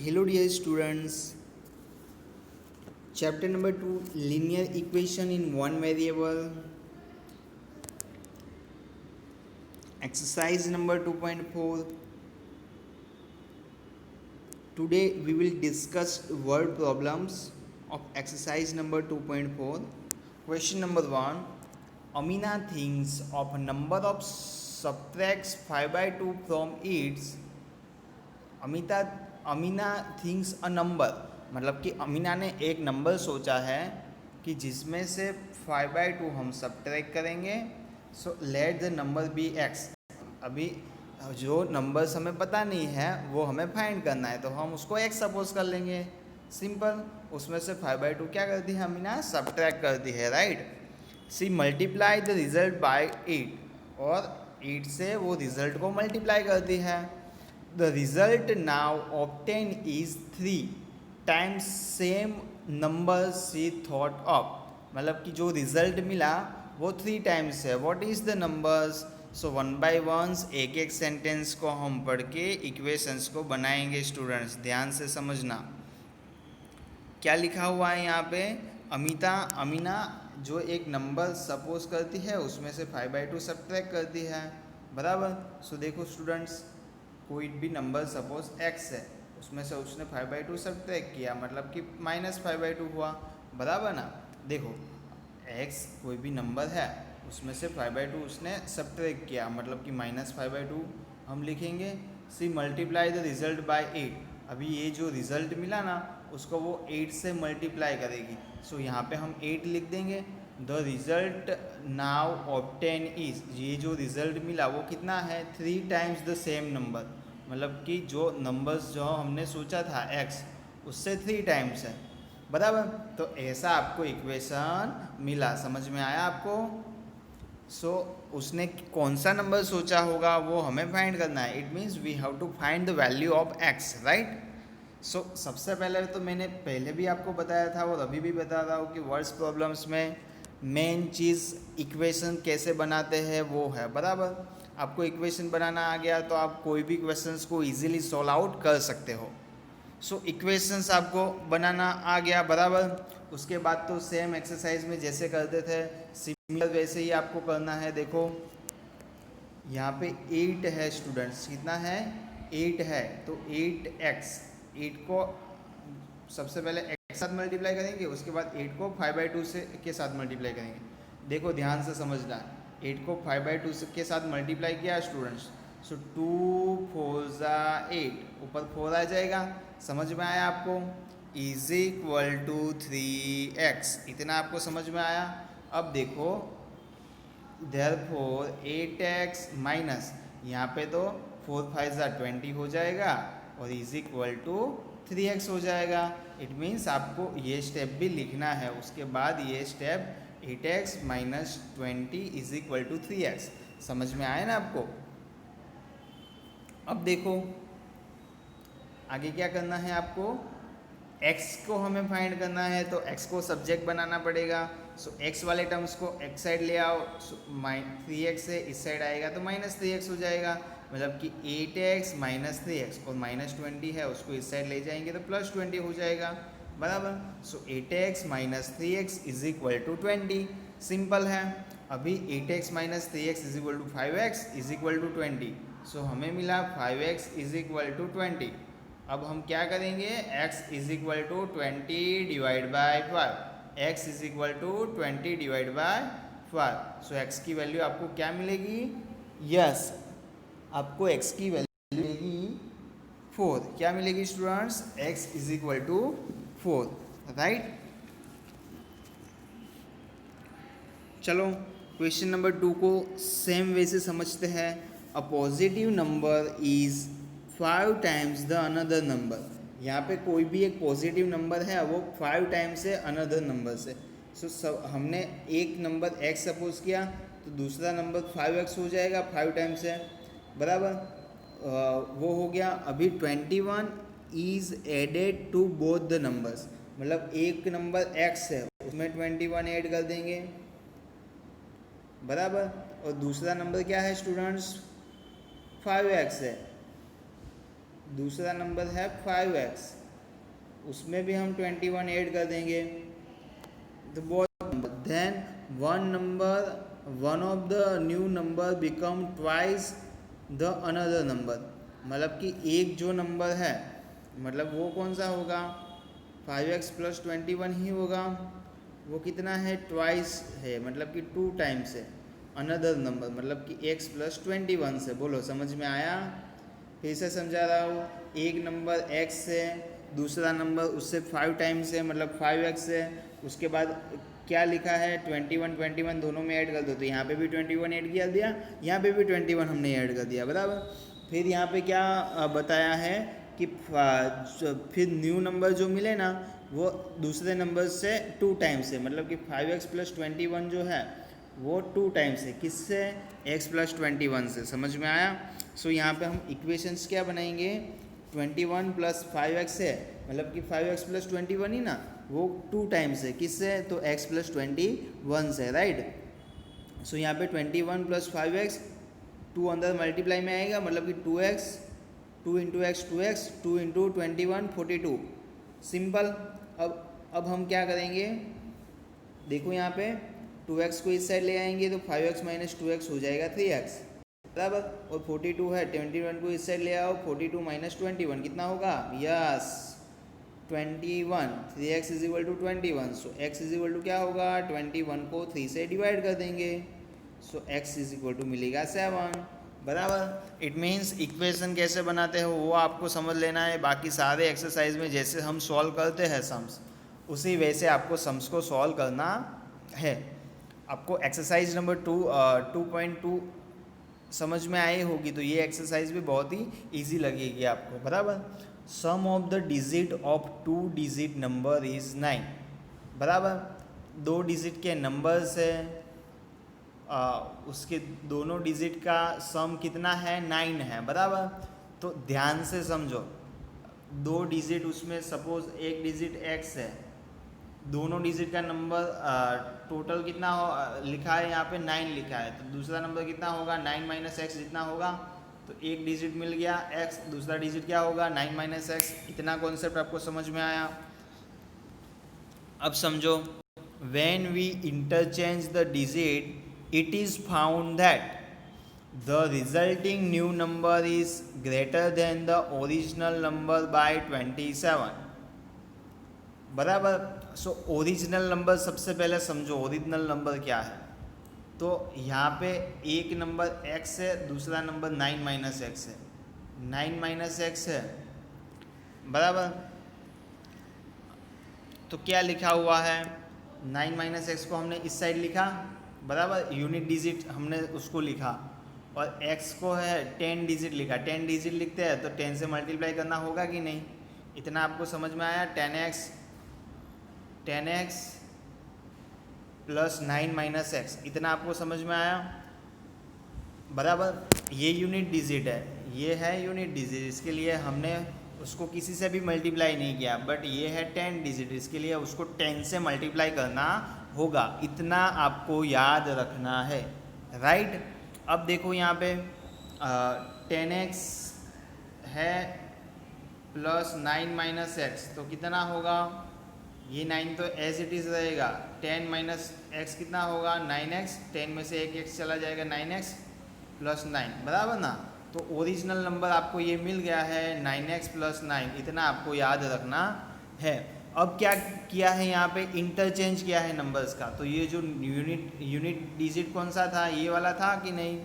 Hello dear students, chapter number 2, linear equation in one variable, exercise number 2.4. Today we will discuss word problems of exercise number 2.4. Question number 1, Amina thinks of a number of subtracts 5 by 2 from its Amita Amina thinks a number, मतलब कि अमीना ने एक number सोचा है कि जिसमें से 5/2 हम सब्ट्रैक्ट करेंगे. So let the number be x. अभी जो नंबर्स हमें पता नहीं है वो हमें फाइंड करना है, तो हम उसको एक्स सपोज कर लेंगे. सिंपल. उसमें से 5/2 क्या करती है अमीना? सब्ट्रैक्ट करती है, right. See multiply the result by 8, और 8 से वो रिजल्ट को मल्टीप्लाई करती है. The result now obtained is 3 times same number she thought of. मतलब कि जो रिजल्ट मिला वो 3 टाइम्स है. What is the numbers? So 1 by 1 एक एक सेंटेंस को हम पढ़ के इक्वेशंस को बनाएंगे. स्टूडेंट्स ध्यान से समझना क्या लिखा हुआ है यहाँ पे. अमीना जो एक नंबर सपोज करती है उसमें से 5/2 सब्ट्रैक्ट करती है, बराबर. सो देखो स्टूडेंट्स, कोई भी नंबर सपोज x है, उसमें से उसने 5/2 सब्ट्रैक्ट किया, मतलब कि -5/2 हुआ, बराबर ना. देखो x कोई भी नंबर है, उसमें से 5/2 उसने सब्ट्रैक्ट किया, मतलब कि -5/2 हम लिखेंगे. सी मल्टीप्लाई द रिजल्ट बाय 8. अभी ये जो रिजल्ट मिला ना उसको वो 8 से मल्टीप्लाई करेगी. सो यहाँ पे हम 8 लिख देंगे. The result now obtain is, ये जो रिजल्ट मिला वो कितना है? 3 टाइम्स द सेम नंबर, मतलब कि जो नंबर्स जो हमने सोचा था x उससे 3 टाइम्स है, बराबर. तो ऐसा आपको इक्वेशन मिला. समझ में आया आपको? सो उसने कौन सा नंबर सोचा होगा वो हमें फाइंड करना है. It means we have to find the value of x, right. So सबसे पहले तो मैंने पहले भी आपको बताया था और अभी भी बता रहा हूँ कि वर्ड्स प्रॉब्लम्स में मेन चीज़ इक्वेशन कैसे बनाते हैं वो है, बराबर. आपको इक्वेशन बनाना आ गया तो आप कोई भी क्वेश्चंस को इजीली सॉल्व आउट कर सकते हो. सो इक्वेशंस आपको बनाना आ गया, बराबर. उसके बाद तो सेम एक्सरसाइज में जैसे करते थे सिमिलर वैसे ही आपको करना है. देखो यहाँ पे 8 है स्टूडेंट्स, कितना है? 8 है. तो 8x, 8 को सबसे पहले x के साथ मल्टीप्लाई करेंगे, उसके बाद 8 को 5/2 से के साथ मल्टीप्लाई करेंगे. देखो ध्यान से समझना, 8 को 5/2 के साथ मल्टीप्लाई किया स्टूडेंट्स. सो 2 4 8, ऊपर 4 आ जाएगा. समझ में आया आपको? Is equal to 3x. इतना आपको समझ में आया. अब देखो therefore 8x माइनस, यहाँ पे तो 4 5 20 हो जाएगा और इज इक्वल टू 3x हो जाएगा. इट मीन्स आपको ये स्टेप भी लिखना है. उसके बाद ये step 8x minus 20 is equal to 3x. समझ में आया ना आपको? अब देखो आगे क्या करना है आपको. x को हमें फाइंड करना है तो x को सब्जेक्ट बनाना पड़ेगा. सो x वाले टर्म्स को x साइड ले आओ. 3x से इस साइड आएगा तो -3x हो जाएगा, मतलब कि 8x माइनस 3x, और -20 है उसको इस साइड ले जाएंगे तो +20 हो जाएगा, बराबर. So 8x minus 3x is equal to 20. Simple है. अभी 8x minus 3x is equal to 5x is equal to 20. So हमें मिला 5x इज इक्वल टू 20. अब हम क्या करेंगे? x is equal to 20 divide by 5. x is equal to 20 divide by 5. So x की value आपको क्या मिलेगी? यस, आपको x की वैल्यू मिलेगी 4. क्या मिलेगी students? x is equal to 4, right. चलो क्वेश्चन नंबर 2 को सेम वे से समझते हैं. A positive number is 5 times the another number. यहाँ पे कोई भी एक पॉजिटिव नंबर है वो 5 टाइम्स है अनदर नंबर से. सो हमने एक नंबर x सपोज किया तो दूसरा नंबर 5x हो जाएगा, 5 टाइम्स है, बराबर. वो हो गया. अभी 21 is added to both the numbers, मतलब एक नंबर x है उसमें 21 ऐड कर देंगे, बराबर. और दूसरा नंबर क्या है स्टूडेंट्स? 5x है. दूसरा नंबर है 5x, उसमें भी हम 21 ऐड कर देंगे तो बहुत। Then one of the new number become twice the another number, मतलब कि एक जो नंबर है मतलब वो कौन सा होगा, 5x प्लस 21 ही होगा। वो कितना है, ट्वाइस है, मतलब कि 2 टाइम्स है। अनदर नंबर मतलब कि x प्लस 21 से। बोलो समझ में आया? फिर से समझा रहा हूँ, एक नंबर x है, दूसरा नंबर उससे 5 टाइम्स है मतलब 5x है। उसके बाद क्या लिखा है, 21 दोनों में ऐड कर दो, तो यहाँ पे भी 21 ऐड किया दिया, यहाँ पे भी 21 हमने ऐड कर दिया, बराबर। फिर यहाँ पे क्या बताया है कि फिर न्यू नंबर जो मिले ना वो दूसरे नंबर से 2 टाइम्स है, मतलब कि 5x प्लस 21 जो है वो 2 टाइम्स है, किससे, x प्लस 21 से। समझ में आया? सो यहाँ पे हम इक्वेशंस क्या बनाएंगे, 21 प्लस 5x है, मतलब कि 5x प्लस 21 ही ना, वो 2 टाइम्स है, किससे, तो x प्लस 21 से, राइट। सो यहाँ पे 21 प्लस 5x 2 अंदर मल्टीप्लाई में आएगा, मतलब कि 2x, 2 into x 2x, 2 into 21 42, simple. अब हम क्या करेंगे, देखो यहाँ पे 2x को इस साइड ले आएंगे तो 5x माइनस 2x हो जाएगा 3x, बराबर। और 42 है, 21 को इस साइड ले आओ, 42 माइनस 21 कितना होगा, yes 21, 3x is equal to 21। So x is equal to क्या होगा, 21 को 3 से डिवाइड कर देंगे, so x is equal to मिलेगा 7, बराबर। इट मीन्स इक्वेशन कैसे बनाते हो वो आपको समझ लेना है। बाकी सारे एक्सरसाइज में जैसे हम सॉल्व करते हैं सम्स, उसी वैसे आपको सम्स को सॉल्व करना है। आपको एक्सरसाइज नंबर 2.2 समझ में आई होगी, तो ये एक्सरसाइज भी बहुत ही इजी लगेगी आपको, बराबर। Sum of the digit of 2 digit number is 9, बराबर। 2 डिजिट के नंबर से उसके दोनों डिजिट का सम कितना है, 9 है, बराबर। तो ध्यान से समझो, 2 डिजिट उसमें सपोज एक डिजिट x है, दोनों डिजिट का नंबर टोटल कितना लिखा है यहाँ पे 9 लिखा है, तो दूसरा नंबर कितना होगा, 9 माइनस एक्स जितना होगा। तो एक डिजिट मिल गया x, दूसरा डिजिट क्या होगा, 9 माइनस एक्स। इतना कॉन्सेप्ट आपको समझ में आया? अब समझो, when we interchange the digit it is found that the resulting new number is greater than the original number by 27, बराबर। सो ओरिजिनल नंबर सबसे पहले समझो, ओरिजिनल नंबर क्या है। तो यहाँ पे एक नंबर x है, दूसरा नंबर 9 माइनस एक्स है, 9 माइनस एक्स है, बराबर। तो क्या लिखा हुआ है, 9 माइनस एक्स को हमने इस साइड लिखा, बराबर, यूनिट डिजिट हमने उसको लिखा, और x को है 10 डिजिट लिखा। 10 डिजिट लिखते हैं तो 10 से मल्टीप्लाई करना होगा कि नहीं, इतना आपको समझ में आया। 10x प्लस 9 माइनस एक्स, इतना आपको समझ में आया, बराबर। ये यूनिट डिजिट है, ये है यूनिट डिजिट, इसके लिए हमने उसको किसी से भी मल्टीप्लाई नहीं किया, बट ये है 10 डिजिट, इसके लिए उसको 10 से मल्टीप्लाई करना होगा, इतना आपको याद रखना है, राइट। अब देखो यहाँ पे 10x है प्लस 9 माइनस एक्स, तो कितना होगा, ये 9 तो एज इट इज़ रहेगा, 10 माइनस एक्स कितना होगा, 9x, 10 में से एक x चला जाएगा, 9x प्लस 9, बराबर ना। तो ओरिजिनल नंबर आपको ये मिल गया है 9x प्लस 9, इतना आपको याद रखना है। अब क्या किया है यहाँ पे, इंटरचेंज किया है नंबर्स का। तो ये जो यूनिट डिजिट कौन सा था, ये वाला था कि नहीं,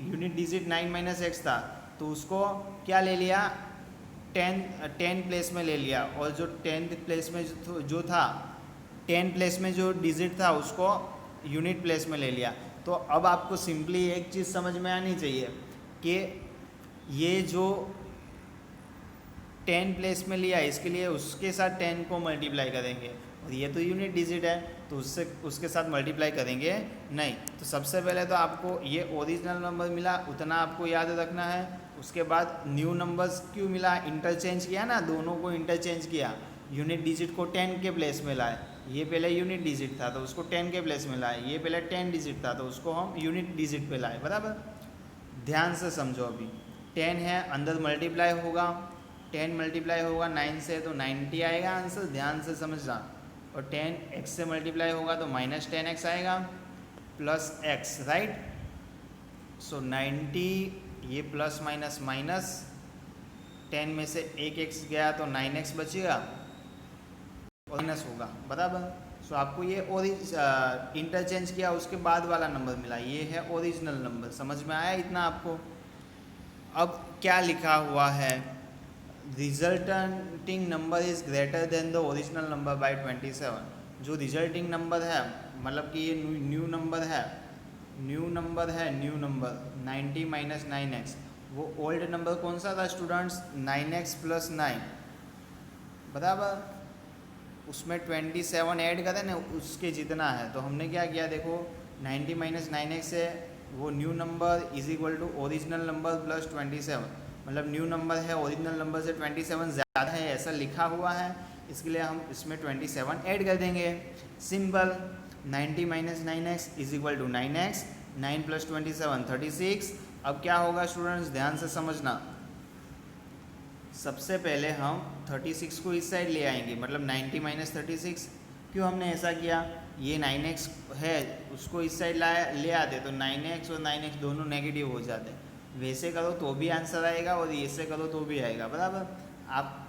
यूनिट डिजिट 9 माइनस एक्स था, तो उसको क्या ले लिया, 10 प्लेस में ले लिया, और जो 10th प्लेस में जो था 10 प्लेस में जो डिजिट था उसको यूनिट प्लेस में ले लिया। तो अब आपको सिंपली एक चीज़ समझ में आनी चाहिए कि ये जो 10 प्लेस में लिया, इसके लिए उसके साथ 10 को मल्टीप्लाई करेंगे, और ये तो यूनिट डिजिट है तो उसके साथ मल्टीप्लाई करेंगे नहीं। तो सबसे पहले तो आपको ये ओरिजिनल नंबर मिला, उतना आपको याद रखना है। उसके बाद न्यू नंबर्स क्यों मिला, इंटरचेंज किया ना, दोनों को इंटरचेंज किया। यूनिट डिजिट को 10 के प्लेस में लाए, ये पहले यूनिट डिजिट था तो उसको 10 के प्लेस में लाए, ये पहले 10 डिजिट था तो उसको हम यूनिट डिजिट पे लाए, बराबर। ध्यान से समझो, अभी 10 है, अंदर मल्टीप्लाई होगा, 10 मल्टीप्लाई होगा 9 से तो 90 आएगा आंसर, ध्यान से समझना। और 10 x से मल्टीप्लाई होगा तो -10x आएगा प्लस x, राइट। सो 90, ये प्लस माइनस माइनस, 10 में से एक x गया तो 9x बचेगा और माइनस होगा, बराबर। सो आपको ये इंटरचेंज किया उसके बाद वाला नंबर मिला, ये है ओरिजिनल नंबर। समझ में आया इतना आपको? अब क्या लिखा हुआ है, resulting number is greater than the original number by 27। जो रिजल्टिंग नंबर है, मतलब कि ये न्यू नंबर है, न्यू नंबर 90 माइनस 9x, वो ओल्ड नंबर कौन सा था स्टूडेंट्स? 9x प्लस 9, बराबर। उसमें 27 ऐड करें ना, उसके जितना है। तो हमने क्या किया, देखो 90 माइनस 9x है, वो new number is equal to original number plus 27, मतलब न्यू नंबर है ओरिजिनल नंबर से 27 ज़्यादा है, ऐसा लिखा हुआ है, इसके लिए हम इसमें 27 ऐड कर देंगे। Simple, 90 minus 9x is equal to 9x, 9 plus 27 36। अब क्या होगा स्टूडेंट्स, ध्यान से समझना। सबसे पहले हम 36 को इस साइड ले आएंगे, मतलब 90 माइनस 36। क्यों हमने ऐसा किया, ये 9x है, उसको इस साइड ले आते तो 9x और 9x दोनों नेगेटिव हो जाते। वैसे करो तो भी आंसर आएगा और ऐसे करो तो भी आएगा, बराबर। आप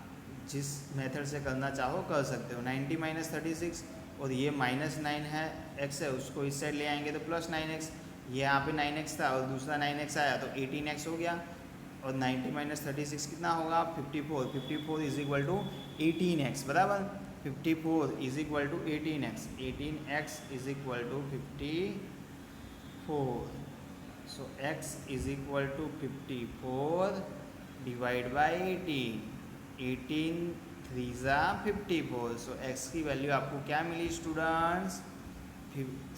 जिस मेथड से करना चाहो कर सकते हो। 90 माइनस 36 और ये -9 है, x है, उसको इस साइड ले आएंगे तो प्लस 9x, ये यहाँ पे 9x था और दूसरा 9x आया तो 18x हो गया। और 90 माइनस 36 कितना होगा, 54। 54 इज इक्वल टू 18x, बराबर। 54 is equal to 18x, 18x is equal to 54। So x is equal to 54 divide by 18, 18 3 ज़ा 54। सो x की वैल्यू आपको क्या मिली स्टूडेंट्स,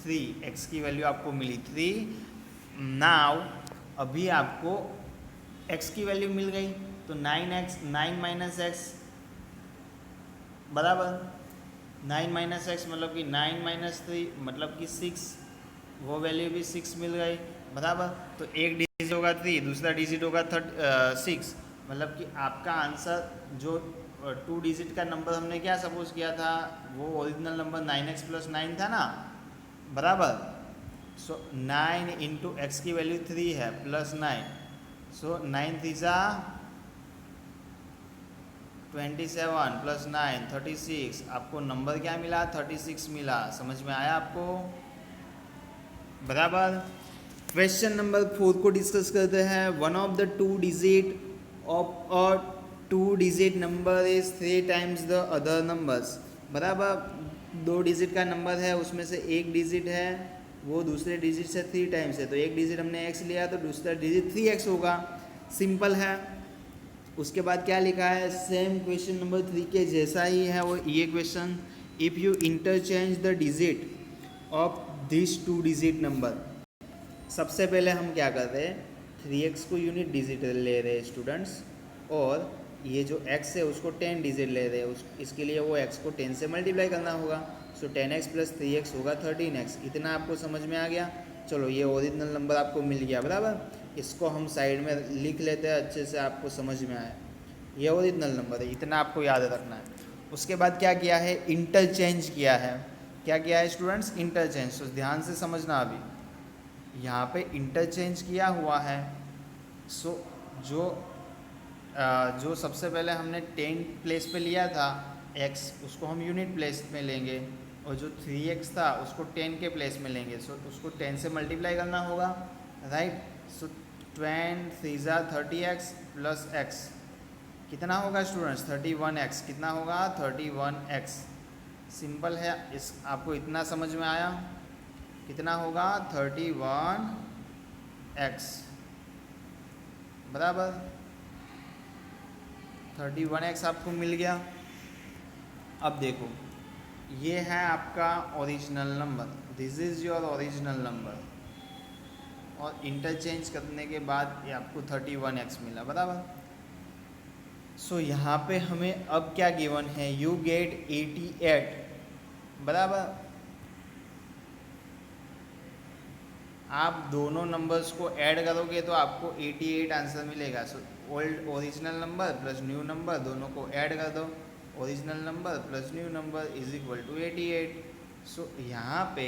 3। x की वैल्यू आपको मिली 3। नाउ अभी आपको x की वैल्यू मिल गई तो 9 माइनस एक्स, बराबर। 9 माइनस एक्स मतलब कि 9 माइनस 3 मतलब कि 6, वो वैल्यू भी 6 मिल गई, बराबर। तो एक डिजिट होगा 3, दूसरा डिजिट होगा 6, मतलब कि आपका आंसर जो 2 डिजिट का नंबर हमने क्या सपोज किया था, वो ओरिजिनल नंबर 9x प्लस 9 था ना, बराबर। सो 9 इंटू एक्स की वैल्यू 3 है प्लस 9, सो 9 3 ज़ा 27 प्लस 9 36। आपको नंबर क्या मिला, 36 मिला। समझ में आया आपको, बराबर। क्वेश्चन नंबर 4 को डिस्कस करते हैं। One of the 2 digit of a 2 digit number is 3 times the other numbers, बराबर। 2 डिजिट का नंबर है, उसमें से एक डिजिट है वो दूसरे डिजिट से 3 टाइम्स है, तो एक डिजिट हमने x लिया तो दूसरा डिजिट 3x होगा, सिंपल है। उसके बाद क्या लिखा है, सेम क्वेश्चन नंबर 3 के जैसा ही है वो ये question. If you interchange the digit of this 2 digit number. सबसे पहले हम क्या कर रहे हैं, 3x को यूनिट डिजिट ले रहे हैं स्टूडेंट्स, और ये जो x है उसको 10 डिजिट ले रहे हैं। इसके लिए वो x को 10 से मल्टीप्लाई करना होगा। सो 10x प्लस 3x होगा 13x। इतना आपको समझ में आ गया। चलो ये ओरिजिनल नंबर आपको मिल गया, बराबर। इसको हम साइड में लिख लेते हैं अच्छे से, आपको समझ में आए। ये ओरिजिनल नंबर है, इतना आपको याद रखना है। उसके बाद क्या किया है, इंटरचेंज किया है। क्या किया है स्टूडेंट्स, इंटरचेंज। तो ध्यान से समझना, अभी यहाँ पे इंटरचेंज किया हुआ है। सो जो सबसे पहले हमने 10 प्लेस पे लिया था x, उसको हम यूनिट प्लेस में लेंगे, और जो 3x था उसको 10 के प्लेस में लेंगे। सो उसको 10 से मल्टीप्लाई करना होगा, राइट। सो 10 3 ज़ा 30x प्लस x कितना होगा स्टूडेंट्स, 31x। कितना होगा, 31x। सिंपल है, इस आपको इतना समझ में आया। कितना होगा, 31x, बराबर। 31x आपको मिल गया। अब देखो ये है आपका original number, this is your original number, और इंटरचेंज करने के बाद ये आपको 31x मिला, बराबर। सो यहाँ पे हमें अब क्या गिवन है, यू गेट 88, बराबर। आप दोनों नंबर्स को ऐड करोगे तो आपको 88 आंसर मिलेगा। So old original number plus new number दोनों को ऐड कर दो, original number plus new number is equal to 88। So यहाँ पे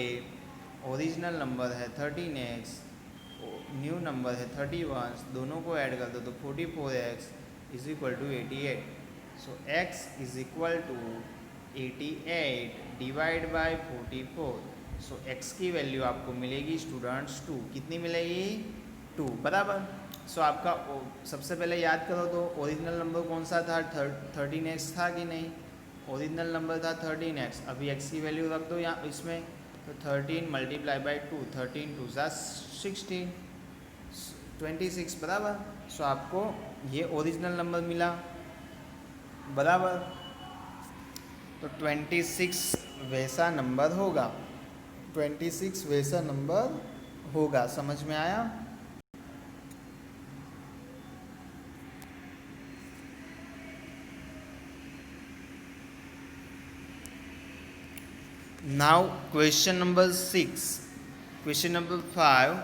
ओरिजिनल नंबर है 13x, न्यू नंबर है 31, दोनों को ऐड कर दो तो 44x is equal to 88। So x is equal to 88 divide by 44। So x की वैल्यू आपको मिलेगी स्टूडेंट्स 2। कितनी मिलेगी? 2 बराबर। सो आपका सबसे पहले याद करो तो ओरिजिनल नंबर कौन सा था? 13x था कि नहीं? ओरिजिनल नंबर था 13x। अभी x की वैल्यू रख दो यहाँ इसमें, तो 13 मल्टीप्लाई बाई 2, 13 2 सा 16, 26 बराबर। सो आपको ये ओरिजिनल नंबर मिला बराबर। तो 26 वैसा नंबर होगा, 26 वैसा नंबर होगा। समझ में आया? Now question number 6, question number 5,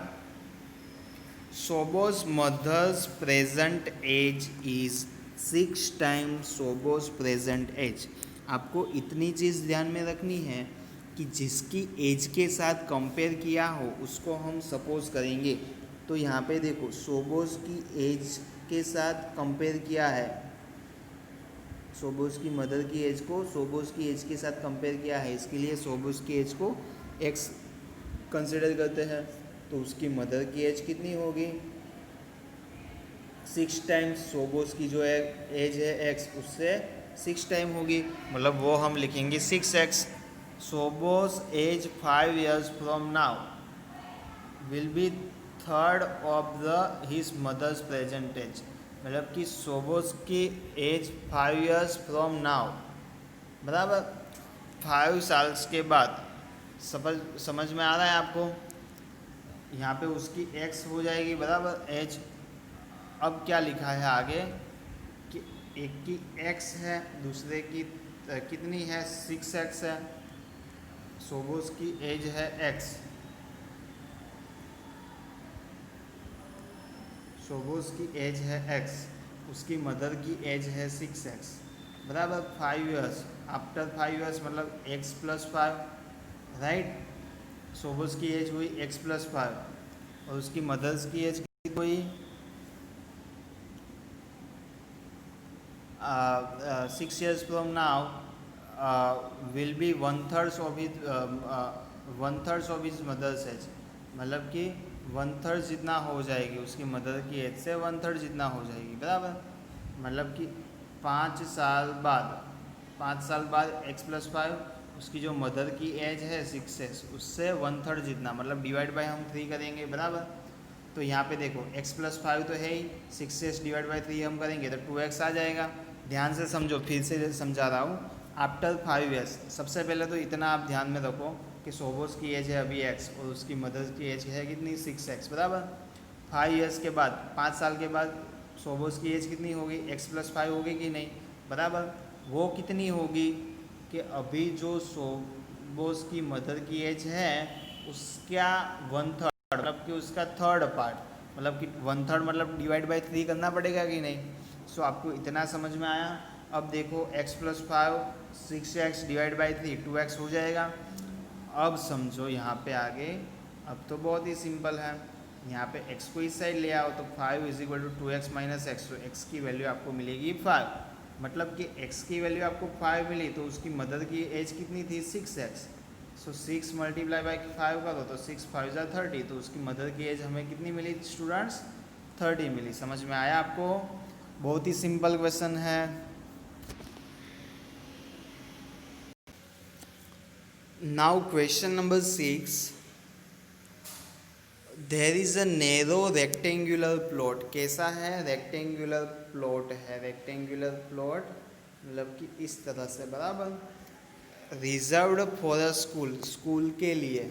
Sobo's mother's present age is 6 times Sobo's present age। आपको इतनी चीज़ ध्यान में रखनी है कि जिसकी एज के साथ कंपेयर किया हो उसको हम सपोज करेंगे। तो यहाँ पे देखो सोबोस की एज के साथ कंपेयर किया है, सोबोस की मदर की एज को सोबोस की एज के साथ कंपेयर किया है, इसके लिए सोबोस की एज को एक्स कंसिडर करते हैं। तो उसकी मदर की एज कितनी होगी? 6 टाइम्स सोबोस की जो है एज है एक्स, उससे 6 टाइम होगी, मतलब वो हम लिखेंगे 6x। सोबोस age 5 years from now will be third of the his mother's present age. मतलब कि सोबोस की एज 5 years फ्रॉम नाउ बराबर 5 साल्स के बाद। समझ में आ रहा है आपको? यहाँ पे उसकी x हो जाएगी बराबर एज। अब क्या लिखा है आगे कि एक की x है, दूसरे की कितनी है? 6x है। सोबोस की एज है x, सोबोस की एज है x, उसकी मदर की एज है 6x बराबर 5 years। आफ्टर 5 years मतलब x प्लस 5, राइट। सोबोस की एज हुई x प्लस 5 और उसकी मदर्स की एज कितनी हुई? 6 years from now will be 1/3 of his 1/3 of his mother's age. मतलब कि 1/3 जितना हो जाएगी उसकी मदर की एज से 1/3 जितना हो जाएगी बराबर। मतलब कि 5 साल बाद, 5 साल बाद x प्लस 5, उसकी जो मदर की एज है 6x, उससे 1/3 जितना, मतलब डिवाइड बाय हम 3 करेंगे बराबर। तो यहाँ पे देखो x प्लस 5 तो है ही, 6x डिवाइड बाई 3 हम करेंगे तो 2x आ जाएगा। ध्यान से समझो, फिर से समझा रहा हूँ। आफ्टर 5 years, सबसे पहले तो इतना आप ध्यान में रखो कि सोबोस की एज है अभी x और उसकी मदर की एज है कितनी? 6x बराबर। 5 years के बाद, 5 साल के बाद सोबोस की एज कितनी होगी? x प्लस 5 होगी कि नहीं बराबर। वो कितनी होगी कि अभी जो सोबोस की मदर की एज है उसका 1/3, मतलब कि उसका थर्ड पार्ट, मतलब कि 1/3 मतलब डिवाइड बाई 3 करना पड़ेगा कि नहीं। सो आपको इतना समझ में आया। अब देखो x plus 5, 6x divide by 3 2x हो जाएगा। अब समझो यहाँ पे आगे, अब तो बहुत ही सिंपल है। यहाँ पे x को इस साइड ले आओ तो 5 is equal to 2x minus x. तो x की वैल्यू आपको मिलेगी 5, मतलब कि x की वैल्यू आपको 5 मिली तो उसकी मदर की एज कितनी थी? 6x। सो 6 मल्टीप्लाई बाई 5 करो तो 6 5 जा 30, तो उसकी मदर की एज हमें कितनी मिली स्टूडेंट्स? 30 मिली। समझ में आया आपको? बहुत ही सिंपल क्वेश्चन है। Now question number 6, there is a narrow rectangular plot. कैसा है? रेक्टेंगुलर प्लॉट है। रेक्टेंगुलर प्लॉट मतलब कि इस तरह से बराबर। Reserved for a school, school के लिए।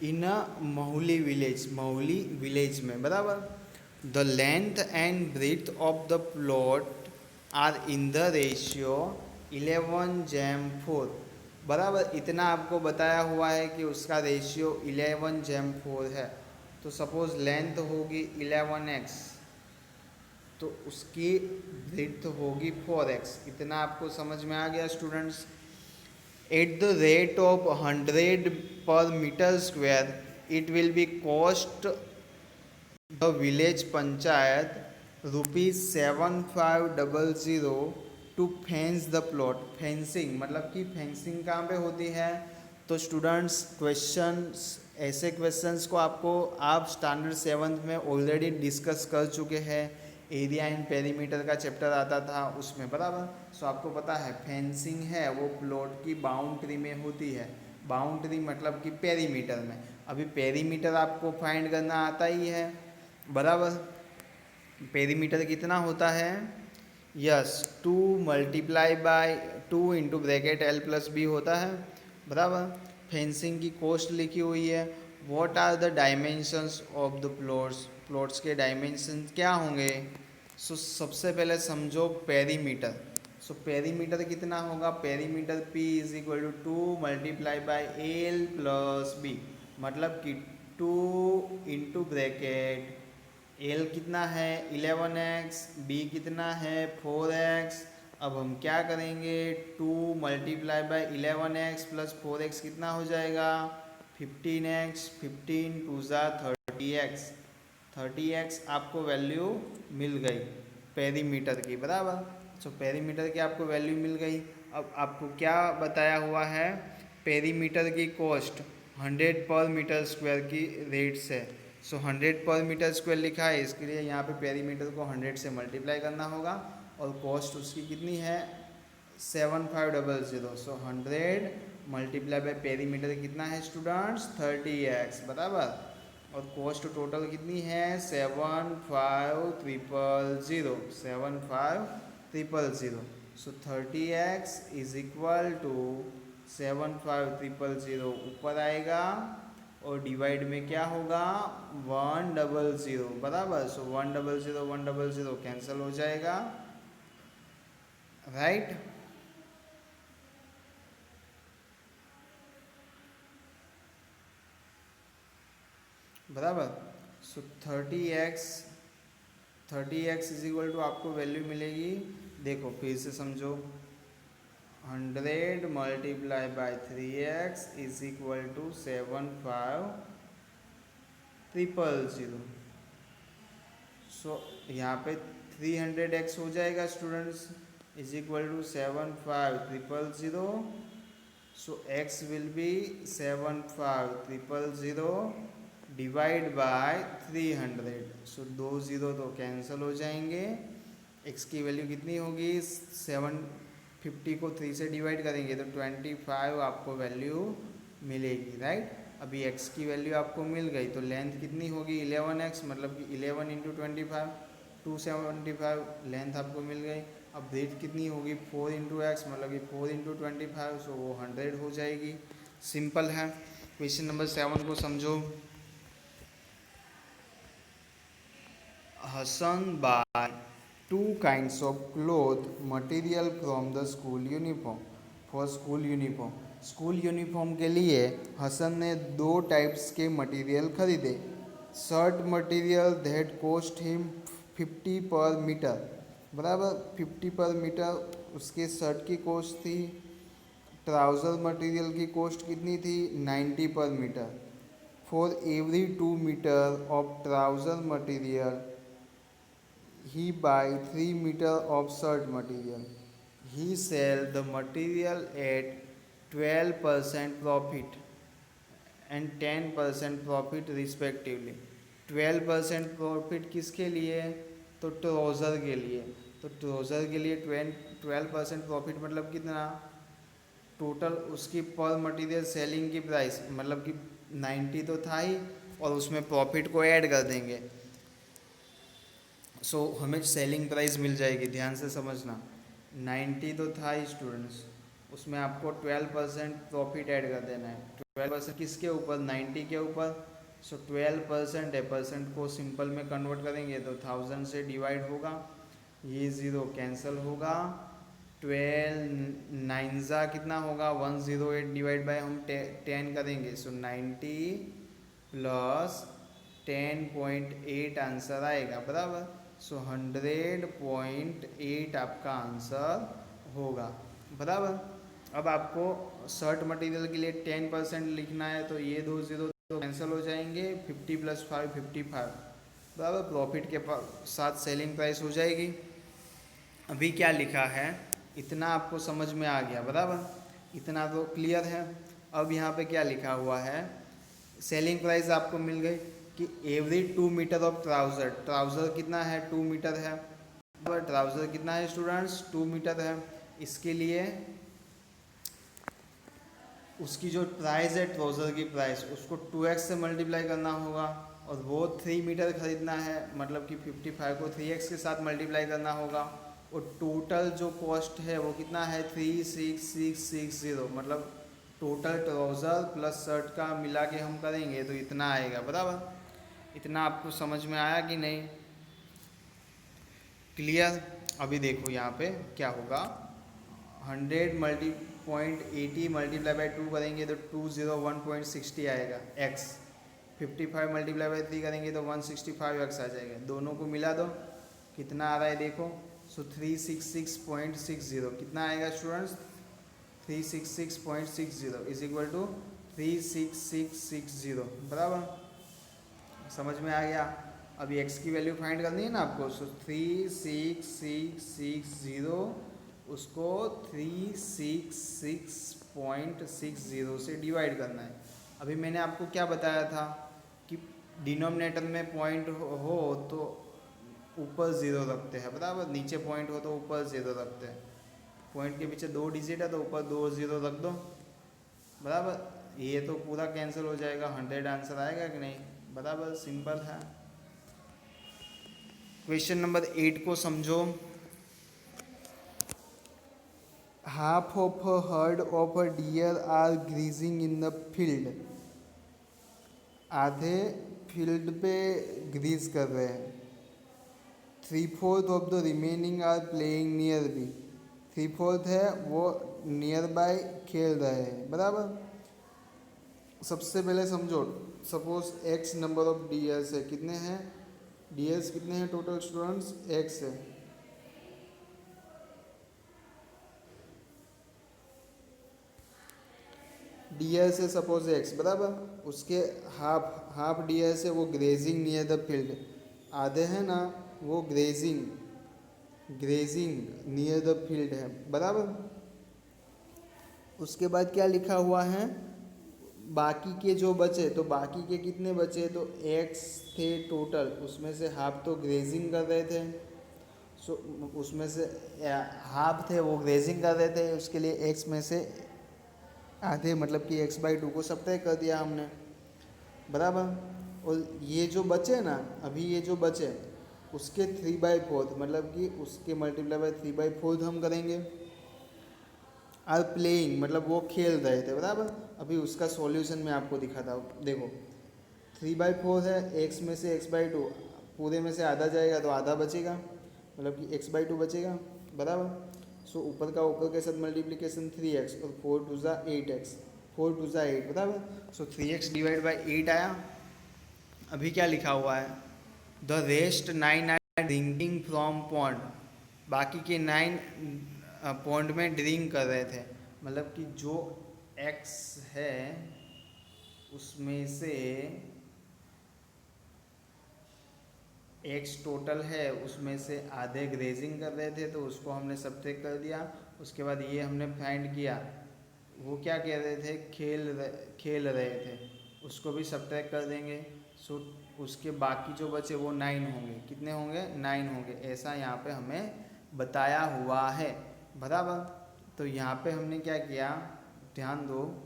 इन अ महूली विलेज, महूली विलेज में बराबर। The length and breadth of the plot are in the ratio 11:4। बराबर। इतना आपको बताया हुआ है कि उसका रेशियो 11:4 है, तो सपोज लेंथ होगी 11x, तो उसकी ब्रेड्थ होगी 4x। इतना आपको समझ में आ गया students. At the rate of 100 per metre square it will be cost the village panchayat ₹7500 to fence the plot. Fencing मतलब कि फेंसिंग कहाँ पे होती है? तो स्टूडेंट्स क्वेश्चंस, ऐसे क्वेश्चंस को आपको आप स्टैंडर्ड 7th में ऑलरेडी डिस्कस कर चुके हैं। एरिया एंड पेरीमीटर का चैप्टर आता था उसमें, बराबर। सो आपको पता है फेंसिंग है वो प्लॉट की बाउंड्री में होती है। बाउंड्री मतलब कि पेरीमीटर में। अभी पेरीमीटर आपको फाइंड करना आता ही है, बराबर। पेरीमीटर कितना होता है? Yes, 2 multiply by 2 into bracket L plus B होता है, बराबर। फेंसिंग की कॉस्ट लिखी हुई है। What are the dimensions of the plots? Plots के डायमेंशन क्या होंगे? सो सबसे पहले समझो पेरीमीटर। सो पेरीमीटर कितना होगा? Perimeter P is equal to 2 multiply by L plus B, मतलब कि 2 इंटू ब्रैकेट L कितना है 11x, B कितना है 4x। अब हम क्या करेंगे? 2 multiply bye 11x plus 4x कितना हो जाएगा? 15x। 15 टू ज़ा 30x। 30x आपको वैल्यू मिल गई पेरीमीटर की, बराबर। सो पेरीमीटर की आपको वैल्यू मिल गई। अब आपको क्या बताया हुआ है? पेरीमीटर की कॉस्ट 100 पर मीटर स्क्वायर की रेट से। सो 100 पर मीटर स्क्वायर लिखा है, इसके लिए यहाँ पे पेरीमीटर को 100 से मल्टीप्लाई करना होगा और कॉस्ट उसकी कितनी है? 7500। सो 100 मल्टीप्लाई बाय पेरीमीटर कितना है स्टूडेंट्स? 30x, बराबर। और कॉस्ट टोटल कितनी है? 75300। 75300। सो 30x इज इक्वल टू 75300 ऊपर आएगा और डिवाइड में क्या होगा? 100, बराबर। सो 100 100 कैंसिल हो जाएगा, राइट। बराबर। So 30x is equal to आपको वैल्यू मिलेगी, देखो फिर से समझो। 100 multiply by 3x is equal to 75300। So यहाँ पे 300x हो जाएगा students, is equal to 75300। So x will be 75300 divide by 300। So 2 0 तो कैंसिल हो जाएंगे। x की वैल्यू कितनी होगी? 750 को 3 से डिवाइड करेंगे तो 25 आपको वैल्यू मिलेगी, राइट। अभी x की वैल्यू आपको मिल गई तो लेंथ कितनी होगी? 11x, मतलब कि 11 इंटू 25, 275 लेंथ आपको मिल गई। अब ब्रेथ कितनी होगी? 4 इंटू एक्स, मतलब कि 4 इंटू 25, सो वो 100 हो जाएगी। सिंपल है। क्वेश्चन नंबर 7 को समझो। Hassan buy 2 kinds of cloth material from the school uniform for school uniform। School uniform के लिए हसन ने 2 टाइप्स के मटेरियल खरीदे। Shirt material that cost him 50 पर मीटर, बराबर। 50 पर मीटर उसके शर्ट की कॉस्ट थी। ट्राउज़र मटेरियल की कॉस्ट कितनी थी? 90 पर metre. For every 2 metre of trouser material he buy 3 meter of shirt material। He sell the material at 12% profit and 10% profit respectively। 12% profit किसके लिए? तो ट्राउज़र के लिए। तो ट्राउज़र के लिए 12% प्रॉफिट मतलब कितना? टोटल उसकी पर मटेरियल सेलिंग की प्राइस, मतलब कि 90 तो था ही और उसमें प्रॉफिट को ऐड कर देंगे। सो हमें सेलिंग प्राइस मिल जाएगी, ध्यान से समझना। 90 तो था ही स्टूडेंट्स, उसमें आपको 12% प्रॉफिट ऐड कर देना है। 12% किसके ऊपर? 90 के ऊपर। सो 12% है, परसेंट को सिंपल में कन्वर्ट करेंगे तो 1000 से डिवाइड होगा, ये ज़ीरो कैंसिल होगा 12 नाइन्जा कितना होगा 108 डिवाइड बाय हम 10 करेंगे, सो 90 प्लस 10.8 आंसर आएगा बराबर। सो 100.8 आपका आंसर होगा बराबर। अब आपको शर्ट मटेरियल के लिए 10% लिखना है, तो ये 2 जीरो तो कैंसिल हो जाएंगे, 50 + 5 55 बराबर। प्रॉफिट के साथ सेलिंग प्राइस हो जाएगी। अभी क्या लिखा है इतना आपको समझ में आ गया बराबर, इतना तो क्लियर है। अब यहाँ पे क्या लिखा हुआ है, सेलिंग प्राइस आपको मिल गई कि every 2 metre of trouser, trouser कितना है 2 मीटर है बराबर। ट्राउज़र कितना है स्टूडेंट्स 2 मीटर है। इसके लिए उसकी जो प्राइस है ट्राउज़र की प्राइस उसको 2x से मल्टीप्लाई करना होगा, और वो 3 मीटर खरीदना है, मतलब कि 55 को 3x के साथ मल्टीप्लाई करना होगा। और टोटल जो कॉस्ट है वो कितना है 36660, मतलब टोटल ट्राउज़र प्लस शर्ट का मिला के हम करेंगे तो इतना आएगा बराबर। इतना आपको समझ में आया कि नहीं, क्लियर। अभी देखो यहाँ पे क्या होगा, 100.80 मल्टीप्लाई बाई 2 करेंगे तो 201.60 आएगा x। 55 मल्टीप्लाई बाई 3 करेंगे तो 165x आ जाएगा। दोनों को मिला दो कितना आ रहा है देखो, सो 366.60 कितना आएगा स्टूडेंट्स, 366.60 इज इक्वल टू 36660 बराबर। समझ में आ गया। अभी x की वैल्यू फाइंड करनी है ना आपको, सो 36660 उसको 366.60 से डिवाइड करना है। अभी मैंने आपको क्या बताया था कि डिनोमिनेटर में पॉइंट हो तो ऊपर ज़ीरो रखते हैं बराबर, नीचे पॉइंट हो तो ऊपर ज़ीरो रखते हैं। पॉइंट के पीछे 2 डिजिट है तो ऊपर 2 ज़ीरो रख दो बराबर। ये तो पूरा कैंसिल हो जाएगा, 100 आंसर आएगा कि नहीं बराबर, सिंपल है। क्वेश्चन नंबर 8 को समझो। Half of a herd of a deer are grazing in the field, आधे फील्ड पे ग्रीज कर रहे हैं। 3/4 of the remaining are playing nearby, 3/4 है वो नियर बाय खेल रहे हैं बराबर। सबसे पहले समझो, suppose x number of dears है, कितने हैं डियर्स, कितने हैं टोटल स्टूडेंट्स x है। डियर्स है सपोज x बराबर, उसके हाफ डियर्स है वो ग्रेजिंग नियर द फील्ड, आधे हैं ना वो ग्रेजिंग नियर द फील्ड है बराबर। उसके बाद क्या लिखा हुआ है, बाकी के जो बचे, तो बाकी के कितने बचे, तो x थे टोटल, उसमें से हाफ तो ग्रेजिंग कर रहे थे, सो उसमें से हाफ थे वो ग्रेजिंग कर रहे थे, उसके लिए x में से आधे मतलब कि x/2 को सब्ट्रैक्ट कर दिया हमने बराबर। और ये जो बचे ना, अभी ये जो बचे उसके 3/4 मतलब कि उसके मल्टीप्लाई बाय 3/4 हम करेंगे। आर प्लेइंग मतलब वो खेल रहे थे बराबर। अभी उसका सॉल्यूशन मैं आपको दिखाता हूँ, देखो 3/4 है, x में से x/2 पूरे में से आधा जाएगा तो आधा बचेगा, मतलब कि x/2 बचेगा बराबर। सो ऊपर का ऊपर के साथ मल्टीप्लिकेशन 3x और 4 2 ज़ा 8x, 4 2 ज़ा 8 बराबर। सो 3x डिवाइड बाई 8 आया। अभी क्या लिखा हुआ है, the rest 9 are drinking from pond, बाकी के 9 पॉन्ड में ड्रिंक कर रहे थे, मतलब कि जो x है उसमें से x टोटल है उसमें से आधे ग्रेजिंग कर रहे थे तो उसको हमने सब्ट्रैक्ट कर दिया। उसके बाद ये हमने फाइंड किया, वो क्या कह रहे थे खेल रहे थे, उसको भी सब्ट्रैक्ट कर देंगे। सो उसके बाकी जो बचे वो 9 होंगे, कितने होंगे 9 होंगे, ऐसा यहाँ पे हमें बताया हुआ है बराबर। तो यहाँ पे हमने क्या किया, ध्यान दो,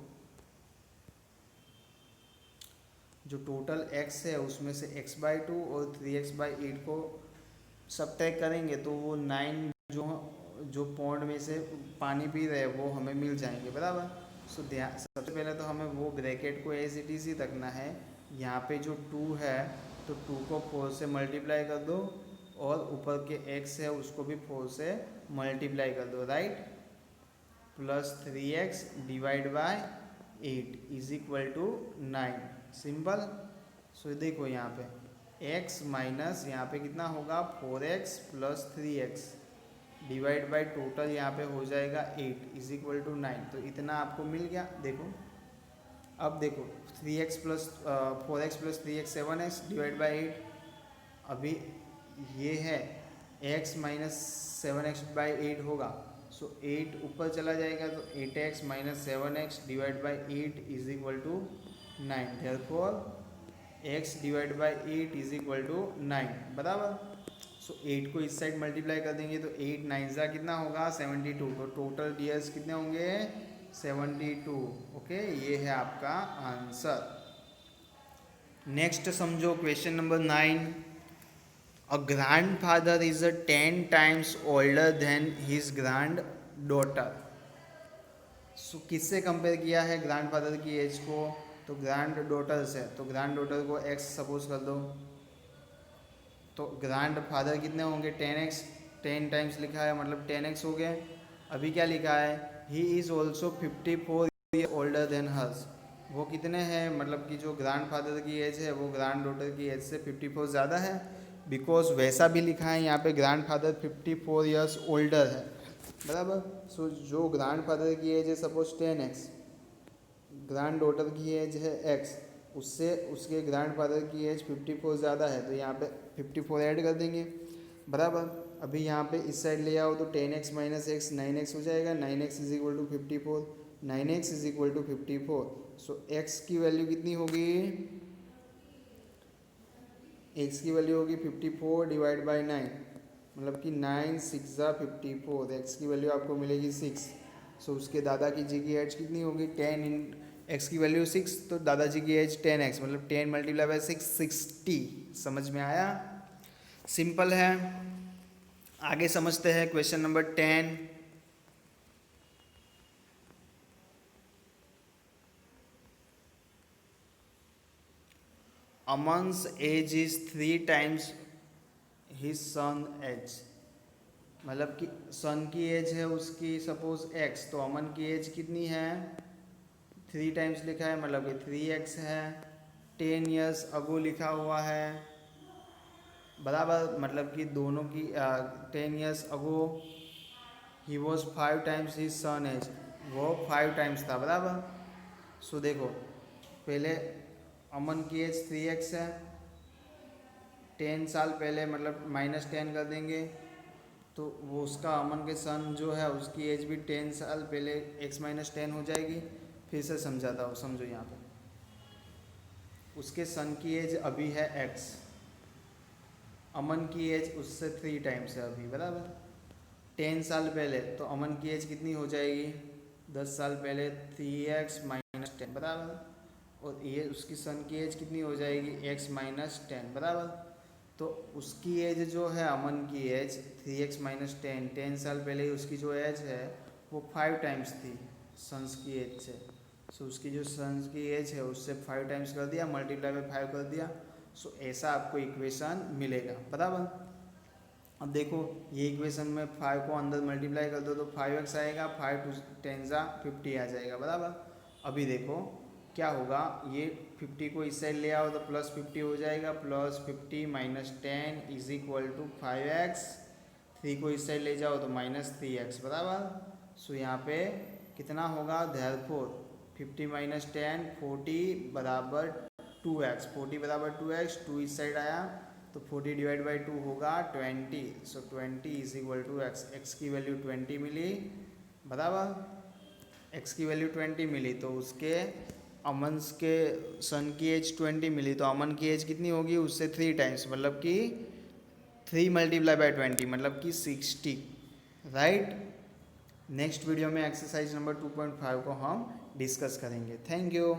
जो टोटल x है उसमें से x/2 और 3x/8 को सब्ट्रैक्ट करेंगे तो वो 9 जो पॉन्ड में से पानी पी रहे हैं वो हमें मिल जाएंगे बराबर। सो ध्यान, सबसे पहले तो हमें वो ब्रैकेट को एज इट इज ही रखना है। यहाँ पे जो 2 है तो 2 को 4 से मल्टीप्लाई कर दो और ऊपर के x है उसको भी 4 से मल्टीप्लाई कर दो, right. Plus 3x divide by 8 is equal to 9, simple. So देखो यहाँ पे x माइनस यहाँ पे कितना होगा 4x plus 3x divide by total यहाँ पे हो जाएगा 8 इज इक्वल टू 9। तो इतना आपको मिल गया। देखो अब देखो 3x plus 4x plus 3x 7x divide by 8, अभी ये है x माइनस 7x बाई 8 होगा। सो 8 ऊपर चला जाएगा तो 8x minus 7x divide by 8 is equal to 9। Therefore x divide by 8 is equal to 9, बराबर। सो 8 को इस साइड मल्टीप्लाई कर देंगे तो 8 9 जा कितना होगा 72। तो टोटल डियर्स कितने होंगे 72। ओके, ये है आपका आंसर। नेक्स्ट समझो question number 9। A grandfather is 10 times older than his granddaughter. So किससे कंपेयर किया है ग्रैंडफादर की एज को, तो ग्रैंड डॉटर से। तो ग्रैंड डॉटर को x सपोज कर दो, तो ग्रैंड फादर कितने होंगे 10x, 10 टाइम्स लिखा है मतलब 10x हो गए। अभी क्या लिखा है he is also 54 year older than hers. वो कितने हैं मतलब कि जो ग्रैंड फादर की एज है वो ग्रैंड डॉटर की एज से 54 ज़्यादा है, बिकॉज वैसा भी लिखा है यहाँ पे ग्रैंड फादर 54 ईयर्स ओल्डर है, बराबर। सो जो ग्रैंड फादर की एज है सपोज 10x, ग्रैंड डॉटर की एज है x, उससे उसके ग्रैंड फादर की एज 54 ज़्यादा है, तो यहाँ पे 54 ऐड कर देंगे, बराबर। अभी यहाँ पे इस साइड ले आओ तो 10x माइनस एक्स 9x हो जाएगा। 9x is equal to 54, 9x is equal to 54। So x की वैल्यू कितनी होगी, x की वैल्यू होगी 54 डिवाइड बाई 9, मतलब कि 9 6 जा 54, x की वैल्यू आपको मिलेगी 6। सो उसके दादाजी की एज कितनी होगी 10 इन x की वैल्यू 6, तो दादाजी की एज 10x मतलब 10 मल्टीप्लाई बाई 6 60। समझ में आया, सिंपल है। आगे समझते हैं question number 10। Aman's age is 3 times his son age, मतलब कि सन की एज है उसकी सपोज x, तो अमन की एज कितनी है 3 टाइम्स लिखा है मतलब कि 3x है। 10 ईयर्स अगो लिखा हुआ है, बराबर, मतलब कि दोनों की 10 years ago he was 5 times his son age, वो 5 टाइम्स था, बराबर। सो देखो पहले अमन की एज 3x है, 10 साल पहले मतलब -10 कर देंगे तो वो उसका अमन के सन जो है उसकी एज भी 10 साल पहले x माइनस 10 हो जाएगी। फिर से समझाता हूँ, समझो यहाँ पे उसके सन की एज अभी है x, अमन की एज उससे 3 टाइम्स है अभी, बराबर। 10 साल पहले तो अमन की एज कितनी हो जाएगी 10 साल पहले 3x माइनस 10, बराबर। और ये उसकी सन की एज कितनी हो जाएगी x माइनस 10, बराबर। तो उसकी एज जो है अमन की एज 3x माइनस 10, 10 साल पहले उसकी जो एज है वो 5 टाइम्स थी सन्स की एज से। सो उसकी जो सन्स की एज है उससे 5 टाइम्स कर दिया, मल्टीप्लाई बाई 5 कर दिया। सो ऐसा आपको इक्वेशन मिलेगा, बराबर। अब देखो ये इक्वेशन में 5 को अंदर मल्टीप्लाई कर दो तो 5x आएगा, 5 टू 10 जा 50 आ जाएगा, बराबर। अभी देखो क्या होगा, ये 50 को इस साइड ले आओ तो प्लस 50 हो जाएगा, plus 50 minus 10 is equal to 5x। 3 को इस साइड ले जाओ तो -3x, बराबर। सो यहाँ पे कितना होगा देयरफॉर 50 माइनस 10 40 बराबर 2x, 40 बराबर 2x, 2 इस साइड आया तो 40 डिवाइड बाई 2 होगा 20। So 20 is equal to x, x की वैल्यू 20 मिली, बराबर। x की वैल्यू 20 मिली तो उसके अमन के सन की एज 20 मिली, तो अमन की एज कितनी होगी उससे 3 टाइम्स, मतलब कि 3 मल्टीप्लाई बाई 20 मतलब कि 60, राइट। नेक्स्ट वीडियो में एक्सरसाइज नंबर 2.5 को हम डिस्कस करेंगे। Thank you.